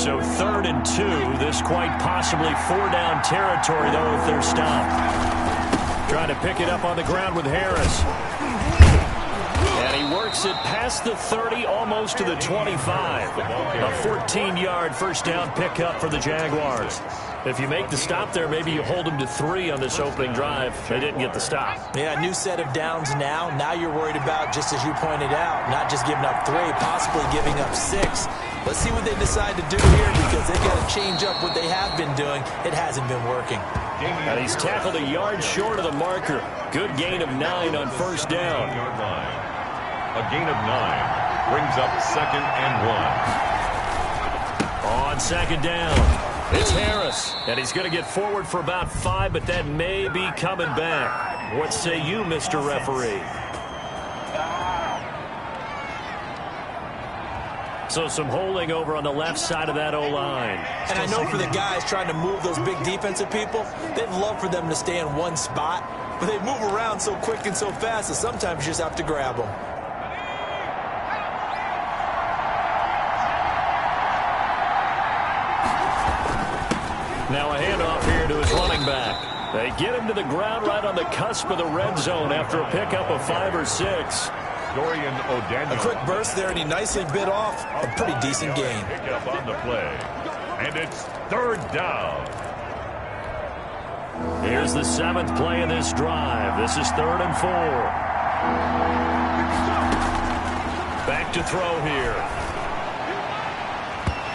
So 3rd and 2. This quite possibly 4-down territory, though, if they're stopped. Trying to pick it up on the ground with Harris. And he works it past the 30, almost to the 25. A 14-yard first down pickup for the Jaguars. If you make the stop there, maybe you hold them to 3 on this opening drive. They didn't get the stop. Yeah, new set of downs now. Now you're worried about, just as you pointed out, not just giving up 3, possibly giving up 6. Let's see what they decide to do here, because they've got to change up what they have been doing. It hasn't been working. And he's tackled a yard short of the marker. Good gain of 9 on first down. A gain of 9 brings up 2nd and 1. On second down, it's Harris. And he's going to get forward for about 5, but that may be coming back. What say you, Mr. Referee? So some holding over on the left side of that O-line. And I know for the guys trying to move those big defensive people, they'd love for them to stay in one spot, but they move around so quick and so fast that sometimes you just have to grab them. Now a handoff here to his running back. They get him to the ground right on the cusp of the red zone after a pickup of 5 or 6. Dorian O'Daniel. A quick burst there, and he nicely bit off a pretty decent gain. Pick up on the play. And it's 3rd down. Here's the 7th play of this drive. This is 3rd and 4. Back to throw here.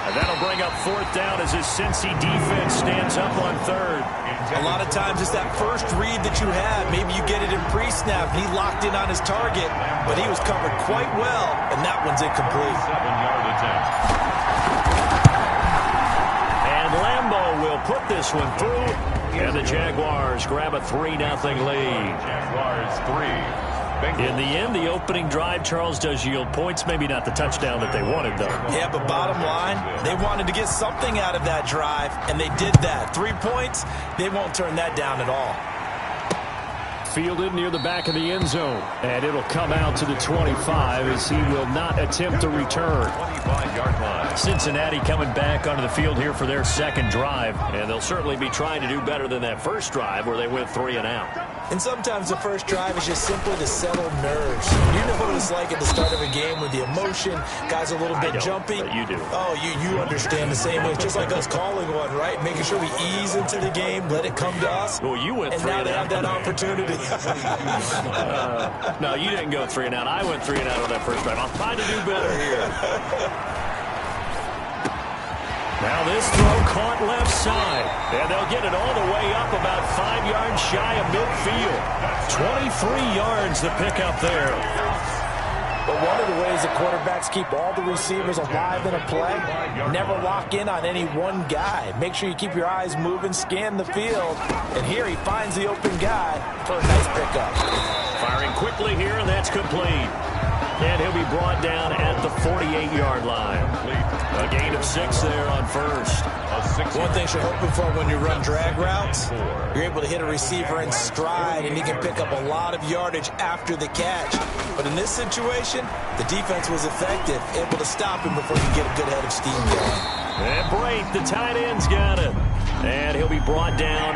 And that'll bring up 4th down as his Cincy defense stands up on 3rd. A lot of times it's that first read that you have. Maybe you get it in pre-snap. He locked in on his target, but he was covered quite well, and that one's incomplete. 7-yard attempt. And Lambo will put this one through, and the Jaguars grab a 3-0 lead. Jaguars 3. In the end, the opening drive, Charles, does yield points. Maybe not the touchdown that they wanted, though. Yeah, but bottom line, they wanted to get something out of that drive, and they did that. 3 points, they won't turn that down at all. Fielded near the back of the end zone, and it'll come out to the 25 as he will not attempt to return. 25-yard line. Cincinnati coming back onto the field here for their 2nd drive, and they'll certainly be trying to do better than that first drive where they went 3 and out. And sometimes the first drive is just simply to settle nerves. You know what it's like at the start of a game with the emotion, guys are a little bit jumpy. But you do. Oh, you understand the same way. It's just like us calling one, right? Making sure we ease into the game, let it come to us. Well, you went 3 and now they have that opportunity. No, you didn't go 3 and out. I went 3 and out on that first drive. I'll try to do better here. Now this throw caught left side. And they'll get it all the way up about 5 yards shy of midfield. 23 yards to pick up there. But one of the ways the quarterbacks keep all the receivers alive in a play, never lock in on any one guy. Make sure you keep your eyes moving, scan the field. And here he finds the open guy for a nice pickup. Firing quickly here, and that's complete. And he'll be brought down at the 48-yard line. A gain of 6 there on first. One thing you're hoping for when you run drag routes, you're able to hit a receiver in stride, and he can pick up a lot of yardage after the catch. But in this situation, the defense was effective, able to stop him before he could get a good head of steam going. And Brate, the tight end's got it. And he'll be brought down.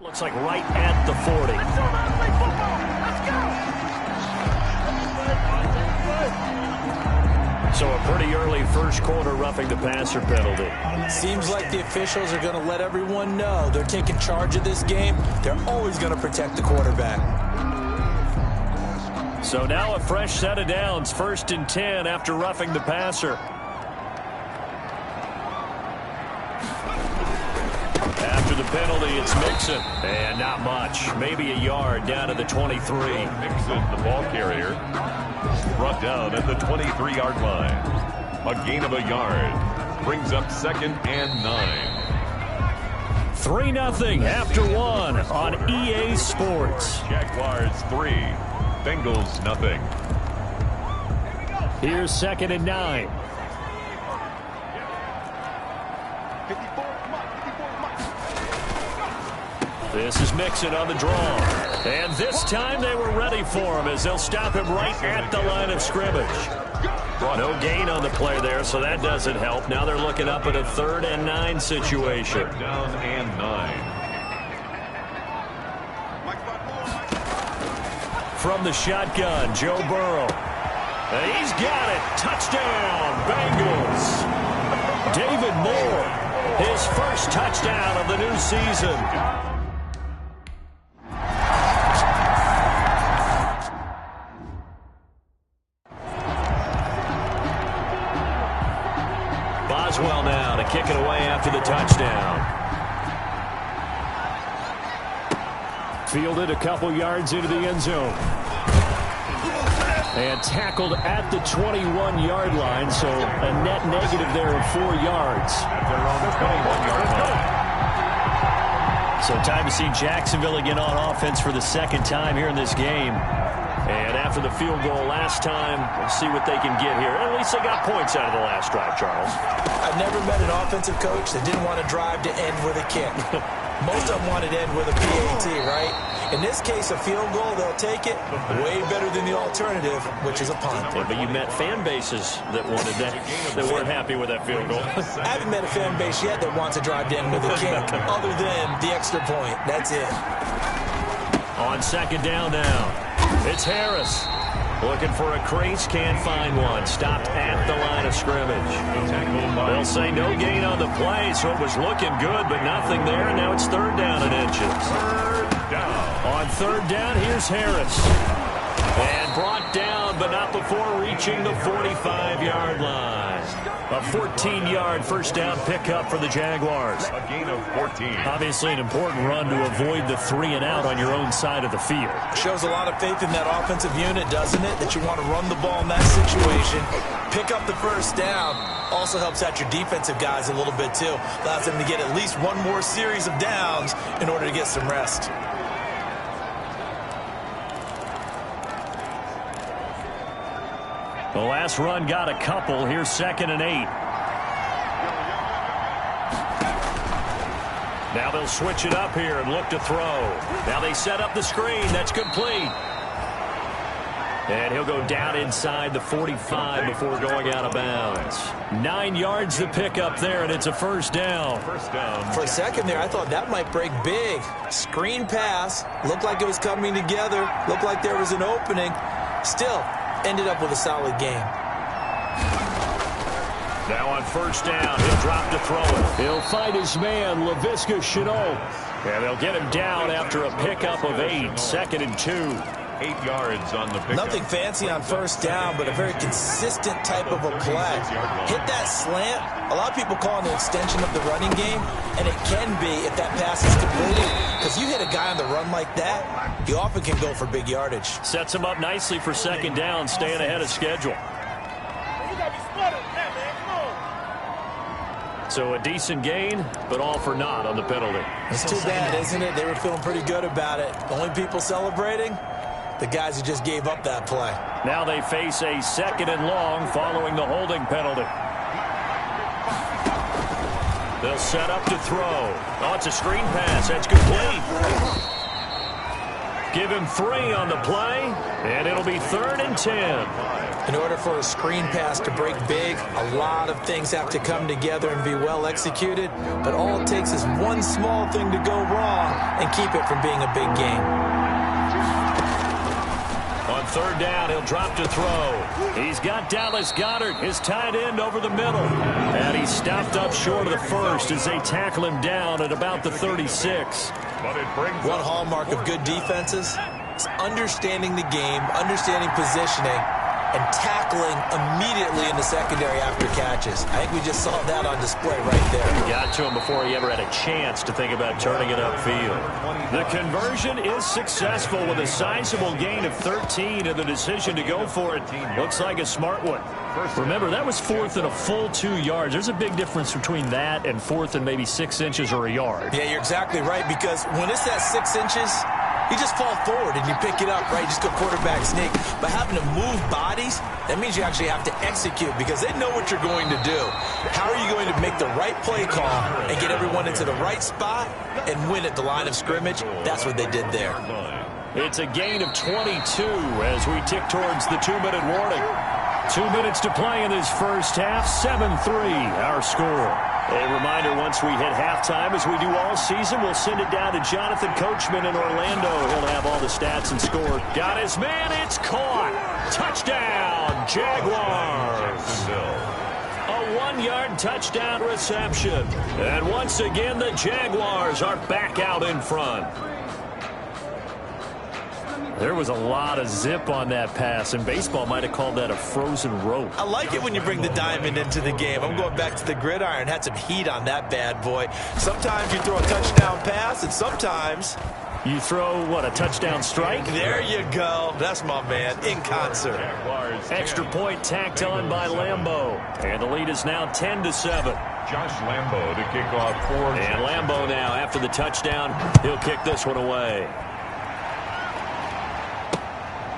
Looks like right at the 40. So a pretty early first quarter roughing the passer penalty. Seems like the officials are going to let everyone know they're taking charge of this game. They're always going to protect the quarterback. So now a fresh set of downs, 1st and 10 after roughing the passer. After the penalty, it's Mixon. And not much. Maybe a yard down to the 23. Mixon, the ball carrier, brought down at the 23-yard line. A gain of a yard. Brings up 2nd and 9. 3-0 after 1 on EA Sports. Jaguars 3. Bengals nothing. Here's 2nd and 9. This is Mixon on the draw. And this time they were ready for him as they'll stop him right at the line of scrimmage. No gain on the play there, so that doesn't help. Now they're looking up at a 3rd and 9 situation. Down and 9. From the shotgun, Joe Burrow. And he's got it. Touchdown, Bengals. David Moore, his first touchdown of the new season. Boswell now to kick it away after the touchdown. Fielded a couple yards into the end zone. And tackled at the 21-yard line, so a net negative there of 4 yards. They're on the 21-yard line. So time to see Jacksonville again on offense for the 2nd time here in this game. And after the field goal last time, we'll see what they can get here. At least they got points out of the last drive, Charles. I've never met an offensive coach that didn't want to drive to end with a kick. Most of them wanted to end with a PAT, right? In this case, a field goal, they'll take it. Way better than the alternative, which is a punt. Yeah, but you met fan bases that wanted that, that weren't happy with that field goal. I haven't met a fan base yet that wants to drive to end with a kick, other than the extra point. That's it. On 2nd down now, it's Harris. Looking for a crease, can't find one. Stopped at the line of scrimmage. They'll say no gain on the play, so it was looking good, but nothing there. And now it's 3rd down and inches. 3rd down. On 3rd down, here's Harris. And brought down, but not before reaching the 45-yard line. A 14-yard first down pickup for the Jaguars. A gain of 14. Obviously an important run to avoid the 3-and-out on your own side of the field. Shows a lot of faith in that offensive unit, doesn't it? That you want to run the ball in that situation. Pick up the first down. Also helps out your defensive guys a little bit, too. Allows them to get at least one more series of downs in order to get some rest. The last run got a couple. Here's 2nd and 8. Now they'll switch it up here and look to throw. Now they set up the screen. That's complete. And he'll go down inside the 45 before going out of bounds. 9 yards to pick up there, and it's a first down. First down. For a second there, I thought that might break big. Screen pass. Looked like it was coming together. Looked like there was an opening. Still, ended up with a solid game. Now on first down, he'll drop to throw it. He'll find his man, Laviska Shenault. And they'll get him down after a pickup of 8. 2nd and 2. 8 yards on the pickup. Nothing fancy on first down, but a very consistent type of a play. Hit that slant. A lot of people call it an extension of the running game, and it can be if that pass is completed. Because you hit a guy on the run like that, he often can go for big yardage. Sets him up nicely for 2nd down, staying ahead of schedule. So a decent gain, but all for naught on the penalty. It's too bad, isn't it? They were feeling pretty good about it. The only people celebrating, the guys who just gave up that play. Now they face a 2nd and long following the holding penalty. They'll set up to throw. Oh, it's a screen pass. That's complete. Give him 3 on the play. And it'll be 3rd and 10. In order for a screen pass to break big, a lot of things have to come together and be well executed. But all it takes is one small thing to go wrong and keep it from being a big game. On 3rd down, he'll drop to throw. He's got Dallas Goedert, his tight end, over the middle. And he's stopped up short of the first as they tackle him down at about the 36. One hallmark of good defenses is understanding the game, understanding positioning, and tackling immediately in the secondary after catches. I think we just saw that on display right there. Got to him before he ever had a chance to think about turning it upfield. The conversion is successful with a sizable gain of 13, and the decision to go for it looks like a smart one. Remember, that was 4th and a full 2 yards. There's a big difference between that and 4th and maybe 6 inches or a yard. Yeah, you're exactly right, because when it's that 6 inches, you just fall forward and you pick it up, right? You just go quarterback sneak. But having to move bodies, that means you actually have to execute because they know what you're going to do. How are you going to make the right play call and get everyone into the right spot and win at the line of scrimmage? That's what they did there. It's a gain of 22 as we tick towards the 2-minute warning. 2 minutes to play in this first half. 7-3 our score. A reminder, once we hit halftime, as we do all season, we'll send it down to Jonathan Coachman in Orlando. He'll have all the stats and score. Got his man. It's caught. Touchdown, Jaguars. A 1-yard touchdown reception. And once again, the Jaguars are back out in front. There was a lot of zip on that pass, and baseball might have called that a frozen rope. I like it when you bring the diamond into the game. I'm going back to the gridiron. Had some heat on that bad boy. Sometimes you throw a touchdown pass, and sometimes you throw, what, a touchdown strike? There you go. That's my man, in concert. Extra point tacked on by Lambeau. And the lead is now 10-7. Josh Lambeau to kick off 4. And Lambeau now, after the touchdown, he'll kick this one away.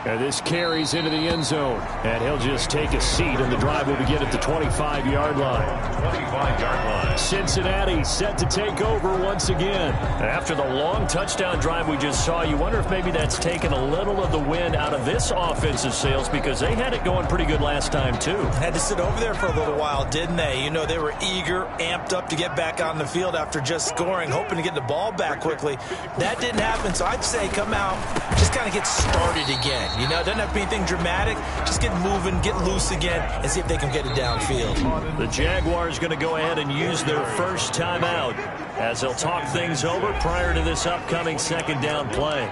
And this carries into the end zone. And he'll just take a seat, and the drive will begin at the 25-yard line. 25-yard line. Cincinnati set to take over once again. After the long touchdown drive we just saw, you wonder if maybe that's taken a little of the wind out of this offensive sails because they had it going pretty good last time, too. Had to sit over there for a little while, didn't they? You know, they were eager, amped up to get back on the field after just scoring, hoping to get the ball back quickly. That didn't happen, so I'd say come out, just kind of get started again. You know, it doesn't have to be anything dramatic. Just get moving, get loose again, and see if they can get it downfield. The Jaguars going to go ahead and use their first timeout as they'll talk things over prior to this upcoming second down play.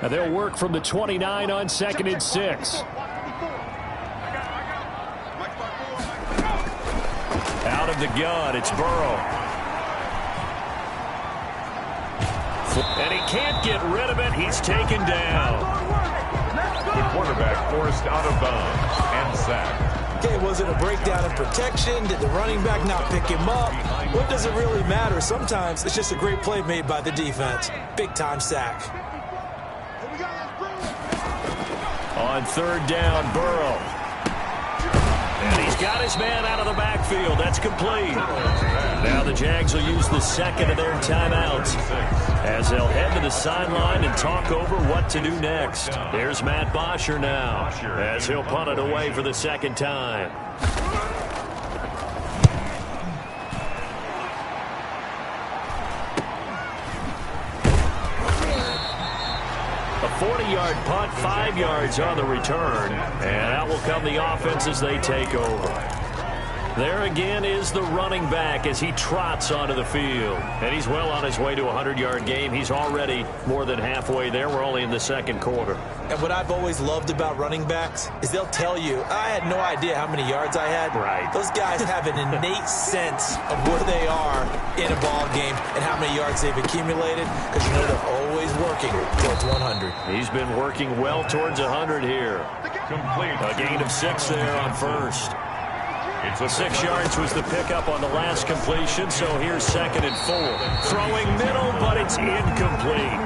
Now they'll work from the 29 on 2nd and 6. Out of the gun, it's Burrow. And he can't get rid of it. He's taken down. The quarterback forced out of bounds and sacked. Okay, was it a breakdown in protection? Did the running back not pick him up? What does it really matter? Sometimes it's just a great play made by the defense. Big-time sack. On 3rd down, Burrow. And he's got his man out of the backfield. That's complete. Now the Jags will use the second of their timeouts as they'll head to the sideline and talk over what to do next. Here's Matt Bosher now as he'll punt it away for the second time. A 40-yard punt, 5 yards on the return, and out will come the offense as they take over. There again is the running back as he trots onto the field. And he's well on his way to a 100-yard game. He's already more than halfway there. We're only in the second quarter. And what I've always loved about running backs is they'll tell you, I had no idea how many yards I had. Right. Those guys have an innate sense of where they are in a ball game and how many yards they've accumulated because you know they're always working towards 100. He's been working well towards 100 here. Complete. A gain of 6 there on first. 6 yards was the pickup on the last completion, so here's 2nd and 4. Throwing middle, but it's incomplete.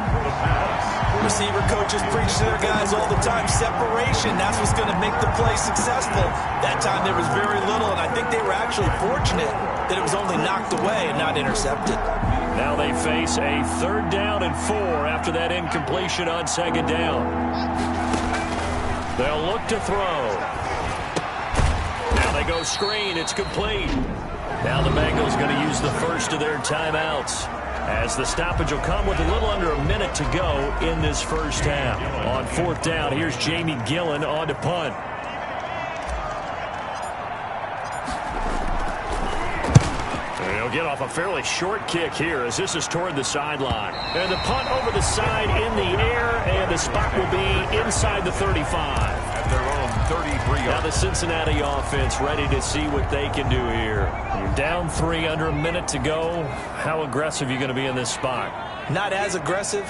Receiver coaches preach to their guys all the time. Separation, that's what's going to make the play successful. That time there was very little, and I think they were actually fortunate that it was only knocked away and not intercepted. Now they face a 3rd down and 4 after that incompletion on 2nd down. They'll look to throw. Now they go screen. It's complete. Now the Bengals going to use the first of their timeouts, as the stoppage will come with a little under a minute to go in this first half. On 4th down, here's Jamie Gillen on to punt. He'll get off a fairly short kick here as this is toward the sideline. And the punt over the side in the air, and the spot will be inside the 35. At their own 33. Now the Cincinnati offense ready to see what they can do here. You're down 3, under a minute to go. How aggressive are you going to be in this spot? Not as aggressive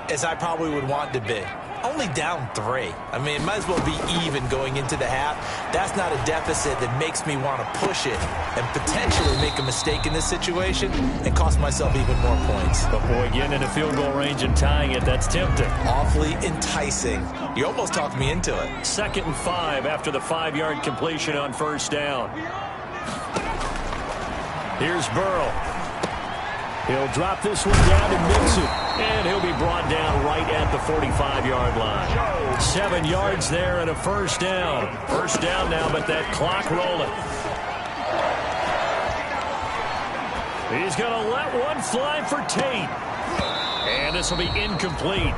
as I probably would want to be. Only down 3. I mean, it might as well be even going into the half. That's not a deficit that makes me want to push it and potentially make a mistake in this situation and cost myself even more points. But boy, getting into field goal range and tying it, that's tempting. Awfully enticing. You almost talked me into it. 2nd and 5 after the 5-yard completion on 1st down. Here's Burrow. He'll drop this one down and mix it. And he'll be brought down right at the 45-yard line. 7 yards there and a 1st down. 1st down now, but that clock rolling. He's going to let one fly for Tate. And this will be incomplete.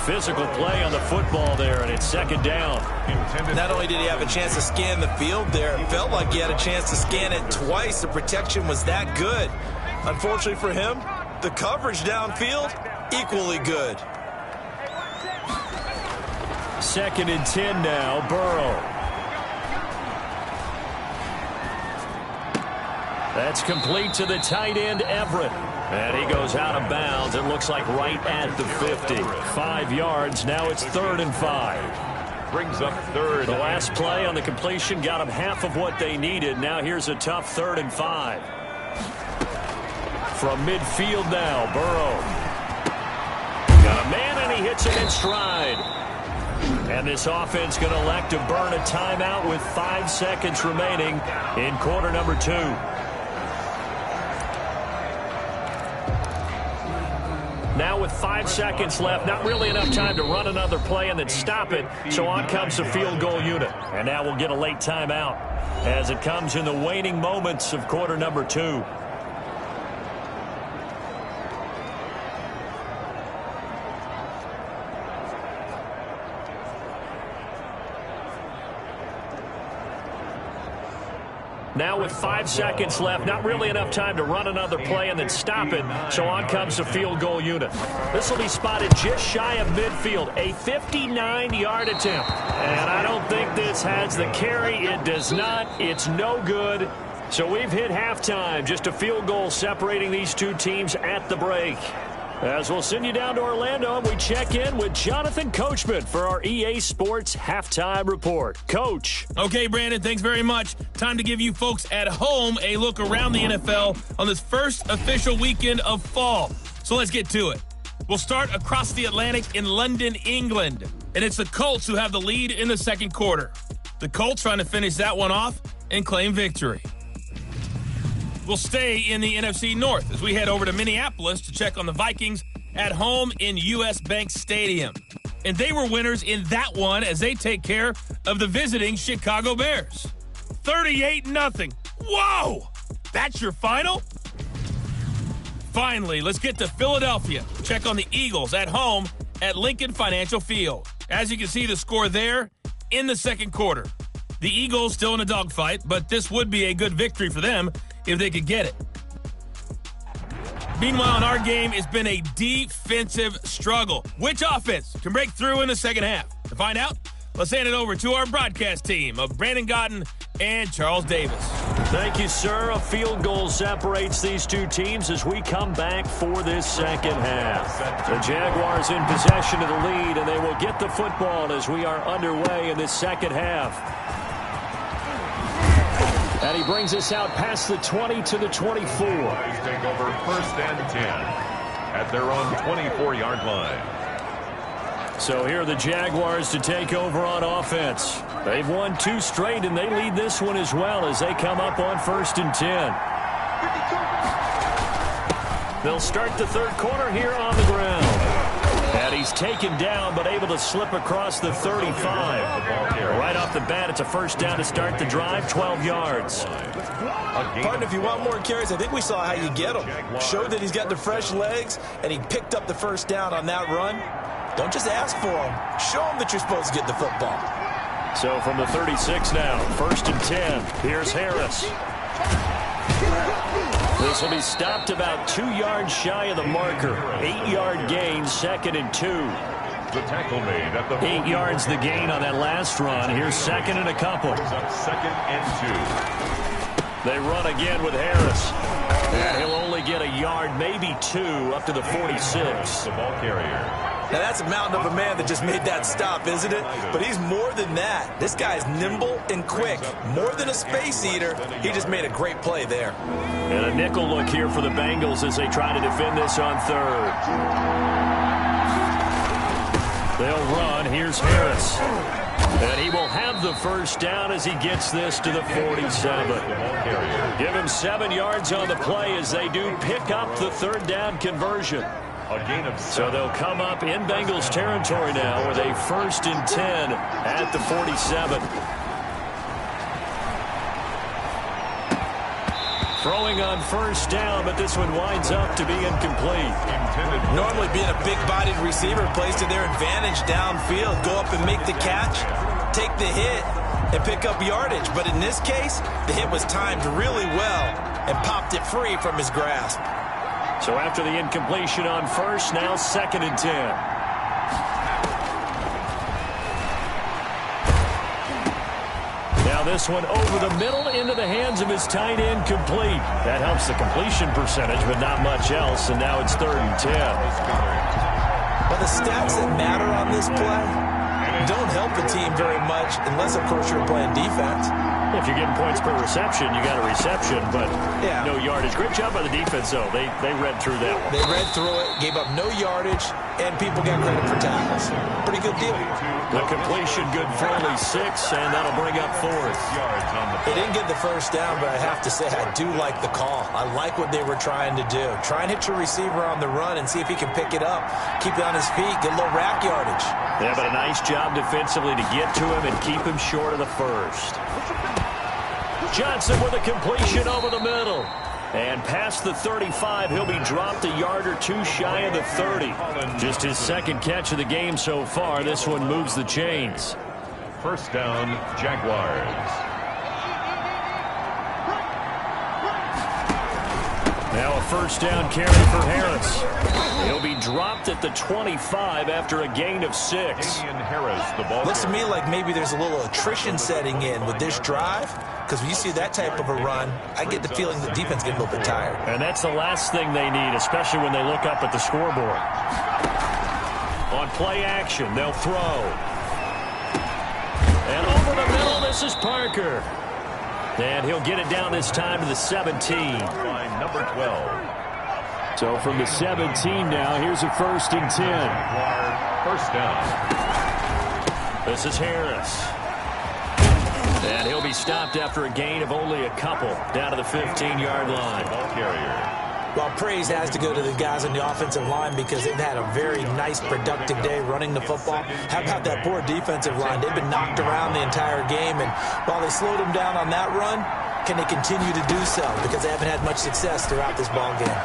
Physical play on the football there, and it's 2nd down. Not only did he have a chance to scan the field there, it felt like he had a chance to scan it twice. The protection was that good. Unfortunately for him, the coverage downfield, equally good. 2nd and 10 now, Burrow. That's complete to the tight end, Everett. And he goes out of bounds. It looks like right at the 50. 5 yards. Now it's 3rd and 5. Brings up 3rd. The last play on the completion got them half of what they needed. Now here's a tough 3rd and 5. From midfield now, Burrow. Got a man, and he hits it in stride. And this offense going to elect to burn a timeout with 5 seconds remaining in quarter number 2. Now with 5 seconds left, not really enough time to run another play and then stop it, so on comes the field goal unit. And now we'll get a late timeout as it comes in the waning moments of quarter number 2. Now with 5 seconds left, not really enough time to run another play and then stop it, so on comes the field goal unit. This will be spotted just shy of midfield, a 59-yard attempt. And I don't think this has the carry. It does not. It's no good. So we've hit halftime, just a field goal separating these two teams at the break. As we'll send you down to Orlando, and we check in with Jonathan Coachman for our EA Sports Halftime Report. Coach. Okay, Brandon, thanks very much. Time to give you folks at home a look around the NFL on this first official weekend of fall. So let's get to it. We'll start across the Atlantic in London, England. And it's the Colts who have the lead in the second quarter. The Colts trying to finish that one off and claim victory. We'll stay in the NFC North as we head over to Minneapolis to check on the Vikings at home in US Bank Stadium. And they were winners in that one as they take care of the visiting Chicago Bears. 38-0. Whoa! That's your final? Finally, let's get to Philadelphia. Check on the Eagles at home at Lincoln Financial Field. As you can see, the score there in the second quarter. The Eagles still in a dogfight, but this would be a good victory for them if they could get it. Meanwhile, in our game, it's been a defensive struggle. Which offense can break through in the second half? To find out, let's hand it over to our broadcast team of Brandon Godden and Charles Davis. Thank you, sir. A field goal separates these two teams as we come back for this second half. The Jaguars in possession of the lead, and they will get the football as we are underway in this second half. And he brings us out past the 20 to the 24. Take over 1st and 10 at their own 24-yard line. So here are the Jaguars to take over on offense. They've won 2 straight, and they lead this one as well as they come up on 1st and 10. They'll start the third quarter here on the ground. And he's taken down, but able to slip across the 35. Right off the bat, it's a first down to start the drive, 12 yards. Partner, if you want more carries, I think we saw how you get him. Showed that he's got the fresh legs, and he picked up the first down on that run. Don't just ask for him. Show him that you're supposed to get the football. So from the 36 now, 1st and 10. Here's Harris. This will be stopped about 2 yards shy of the marker. 8-yard gain, 2nd and 2. The tackle made at the 8 yards the gain on that last run. Here's 2nd and a couple. Up 2nd and 2. They run again with Harris. And he'll only get a yard, maybe 2, up to the 46. The ball carrier. Now, that's a mountain of a man that just made that stop, isn't it? But he's more than that. This guy's nimble and quick. More than a space eater. He just made a great play there. And a nickel look here for the Bengals as they try to defend this on 3rd. They'll run. Here's Harris. And he will have the first down as he gets this to the 47. Give him 7 yards on the play as they do pick up the 3rd down conversion. A gain of 7. So they'll come up in Bengals territory now with a 1st and 10 at the 47. Throwing on 1st down, but this one winds up to be incomplete. Normally being a big-bodied receiver plays to their advantage downfield. Go up and make the catch, take the hit, and pick up yardage. But in this case, the hit was timed really well and popped it free from his grasp. So after the incompletion on 1st, now 2nd and 10. Now this one over the middle into the hands of his tight end, complete. That helps the completion percentage, but not much else, and now it's 3rd and 10. Well, the stats that matter on this play don't help a team very much unless, of course, you're playing defense. If you're getting points per reception, you got a reception, but no yardage. Great job by the defense, though. They read through that one. They read through it, gave up no yardage, and people got credit for tackles. Pretty good deal. The completion good for only 6, and that'll bring up 4th. They didn't get the first down, but I have to say I do like the call. I like what they were trying to do. Try and hit your receiver on the run and see if he can pick it up. Keep it on his feet, get a little rack yardage. Yeah, but a nice job defensively to get to him and keep him short of the 1st. Johnson with a completion over the middle. And past the 35, he'll be dropped a yard or 2 shy of the 30. Just his 2nd catch of the game so far. This one moves the chains. 1st down, Jaguars. Now a 1st down carry for Harris. He'll be dropped at the 25 after a gain of 6. Harris, the ball. Looks to me like maybe there's a little attrition setting in with this drive, because when you see that type of a run, I get the feeling the defense getting a little bit tired. And that's the last thing they need, especially when they look up at the scoreboard. On play action, they'll throw. And over the middle, this is Parker. And he'll get it down this time to the 17. Line number 12. So from the 17 now, here's a 1st and 10. 1st down. This is Harris. And he'll be stopped after a gain of only a couple, down to the 15-yard line. Ball carrier. Well, praise has to go to the guys on the offensive line because they've had a very nice, productive day running the football. How about that poor defensive line? They've been knocked around the entire game, and while they slowed them down on that run, can they continue to do so? Because they haven't had much success throughout this ball game.